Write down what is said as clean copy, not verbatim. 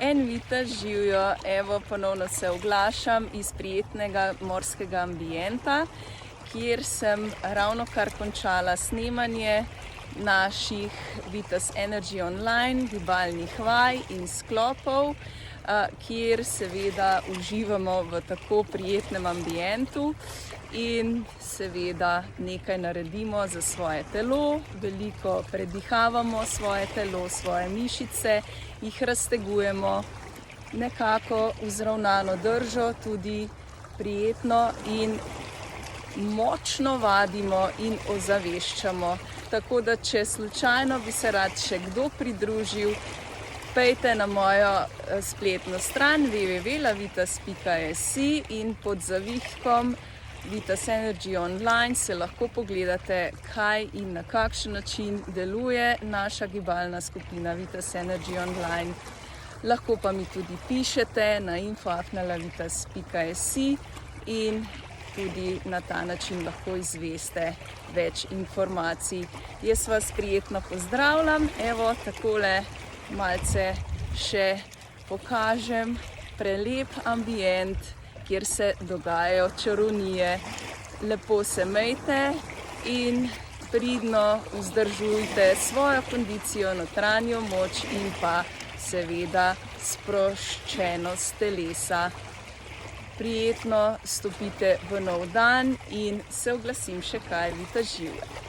En Vita, živijo, evo ponovno se oglašam iz prijetnega morskega ambienta, kjer sem ravnokar končala snemanje naših Vitas Energy Online gibalnih vaj in sklopov, kjer seveda uživamo v tako prijetnem ambientu in seveda nekaj naredimo za svoje telo, veliko predihavamo svoje telo, svoje mišice, jih raztegujemo, nekako vzravnano držo, tudi prijetno in močno vadimo in ozaveščamo. Tako da, če slučajno bi se rad še kdo pridružil, pejte na mojo spletno stran www.lavitas.si in pod zavihkom Vitas Energy Online se lahko pogledate, kaj in na kakšen način deluje naša gibalna skupina Vitas Energy Online. Lahko pa mi tudi pišete na info@lavitas.si in tudi na ta način lahko izveste več informacij. Jaz vas prijetno pozdravljam, evo takole malce še pokažem prelep ambient, kjer se dogajajo čarovnije. Lepo se mejte in pridno vzdržujte svojo kondicijo, notranjo moč in pa seveda sproščenost telesa. Prijetno stopite v nov dan in se oglasim še kaj, Vita živja.